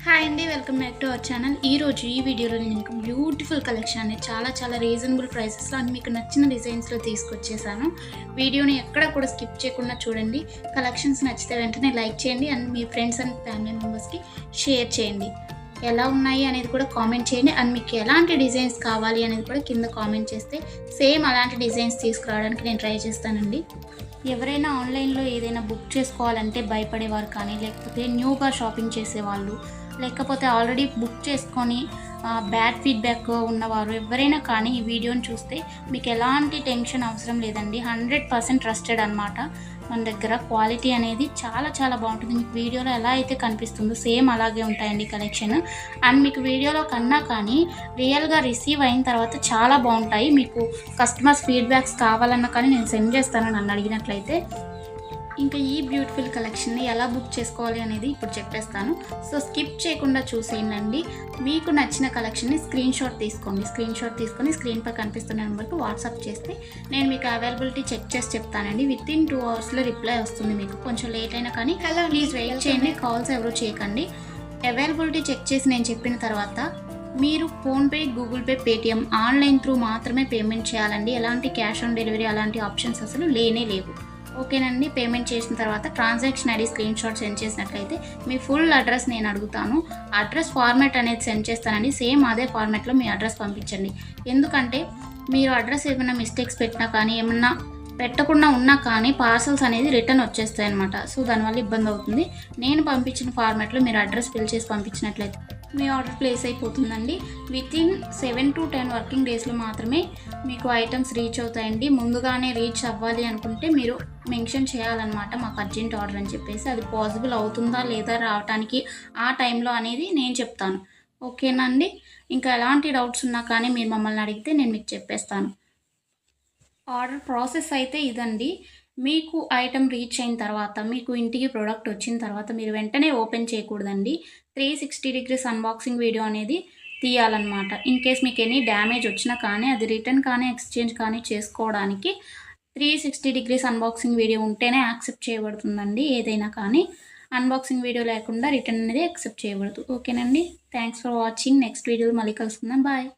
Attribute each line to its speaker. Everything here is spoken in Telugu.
Speaker 1: హాయ్ అండి, welcome back to our channel. ఈ వీడియోలో నేను మీకు బ్యూటిఫుల్ కలెక్షన్ అనేది చాలా రీజనబుల్ ప్రైసెస్లో అండ్ మీకు నచ్చిన డిజైన్స్లో తీసుకొచ్చేసాను. వీడియోని ఎక్కడ కూడా స్కిప్ చేయకుండా చూడండి. కలెక్షన్స్ నచ్చితే వెంటనే లైక్ చేయండి and me friends and family మెంబర్స్కి షేర్ చేయండి. ఎలా ఉన్నాయి అనేది కూడా కామెంట్ చేయండి అండ్ మీకు ఎలాంటి డిజైన్స్ కావాలి అనేది కూడా కింద కామెంట్ చేస్తే సేమ్ అలాంటి డిజైన్స్ తీసుకురావడానికి నేను ట్రై చేస్తానండి. ఎవరైనా ఆన్లైన్లో ఏదైనా బుక్ చేసుకోవాలంటే భయపడేవారు కానీ, లేకపోతే న్యూగా షాపింగ్ చేసేవాళ్ళు, లేకపోతే ఆల్రెడీ బుక్ చేసుకొని బ్యాడ్ ఫీడ్బ్యాక్ ఉన్నవారు ఎవరైనా కానీ ఈ వీడియోని చూస్తే మీకు ఎలాంటి టెన్షన్ అవసరం లేదండి. 100% ట్రస్టెడ్ అనమాట. మన దగ్గర క్వాలిటీ అనేది చాలా బాగుంటుంది. మీకు వీడియోలో ఎలా అయితే కనిపిస్తుందో సేమ్ అలాగే ఉంటాయండి కలెక్షన్. అండ్ మీకు వీడియోలో కన్నా కానీ రియల్గా రిసీవ్ అయిన తర్వాత చాలా బాగుంటాయి. మీకు కస్టమర్స్ ఫీడ్బ్యాక్స్ కావాలన్నా కానీ నేను సెండ్ చేస్తాను నన్ను అడిగినట్లయితే. ఇంకా ఈ బ్యూటిఫుల్ కలెక్షన్ని ఎలా బుక్ చేసుకోవాలి అనేది ఇప్పుడు చెప్పేస్తాను. సో స్కిప్ చేయకుండా చూసేయండి. మీకు నచ్చిన కలెక్షన్ని స్క్రీన్ షాట్ తీసుకొని స్క్రీన్పై కనిపిస్తున్న నెంబర్కి వాట్సాప్ చేస్తే నేను మీకు అవైలబిలిటీ చెక్ చేసి చెప్తానండి. వితిన్ 2 అవర్స్లో రిప్లై వస్తుంది. మీకు కొంచెం లేట్ అయినా కానీ ప్లీజ్ వెయిట్ చేయండి. కాల్స్ ఎవరు చేయకండి. అవైలబిలిటీ చెక్ చేసి నేను చెప్పిన తర్వాత మీరు PhonePe, Google pay, Paytm online through మాత్రమే పేమెంట్ చేయాలండి. ఎలాంటి క్యాష్ ఆన్ డెలివరీ అలాంటి ఆప్షన్స్ అసలు లేనే లేవు. ఓకేనండి. పేమెంట్ చేసిన తర్వాత transaction ID screen shot send చేసినట్లయితే మీ ఫుల్ అడ్రస్ నేను అడుగుతాను. అడ్రస్ ఫార్మాట్ అనేది సెండ్ చేస్తానండి. సేమ్ అదే ఫార్మాట్లో మీ అడ్రస్ పంపించండి. ఎందుకంటే మీరు అడ్రస్ ఏమైనా మిస్టేక్స్ పెట్టినా కానీ, ఏమన్నా పెట్టకుండా ఉన్నా కానీ పార్సల్స్ అనేది రిటర్న్ వచ్చేస్తాయి అనమాట. సో దానివల్ల ఇబ్బంది అవుతుంది. నేను పంపించిన ఫార్మాట్లో మీరు అడ్రస్ ఫిల్ చేసి పంపించినట్లయితే మీ ఆర్డర్ ప్లేస్ అయిపోతుందండి. వితిన్ 7 to 10 వర్కింగ్ డేస్లో మాత్రమే మీకు ఐటమ్స్ రీచ్ అవుతాయండి. ముందుగానే రీచ్ అవ్వాలి అనుకుంటే మీరు మెన్షన్ చేయాలన్నమాట, మాకు అర్జెంట్ ఆర్డర్ అని చెప్పేసి. అది పాసిబుల్ అవుతుందా లేదా రావడానికి ఆ టైంలో అనేది నేను చెప్తాను. ఓకేనా అండి. ఇంకా ఎలాంటి డౌట్స్ ఉన్నా కానీ మీరు మమ్మల్ని అడిగితే నేను మీకు చెప్పేస్తాను. ఆర్డర్ ప్రాసెస్ అయితే ఇదండి. మీకు ఐటమ్ రీచ్ అయిన తర్వాత, మీకు ఇంటికి ప్రోడక్ట్ వచ్చిన తర్వాత మీరు వెంటనే ఓపెన్ చేయకూడదండి. 360 degrees అన్బాక్సింగ్ వీడియో అనేది తీయాలన్నమాట. ఇన్ కేస్ మీకు ఎనీ డ్యామేజ్ వచ్చినా కానీ అది రిటర్న్ కానీ ఎక్స్చేంజ్ కానీ చేసుకోవడానికి 360 degrees అన్బాక్సింగ్ వీడియో ఉంటేనే యాక్సెప్ట్ చేయబడుతుందండి. ఏదైనా కానీ అన్బాక్సింగ్ వీడియో లేకుండా రిటర్న్ అనేది యాక్సెప్ట్ చేయబడదు. ఓకేనండి. Thanks for watching. నెక్స్ట్ వీడియోలో మళ్ళీ కలుసుకుందాం. బాయ్.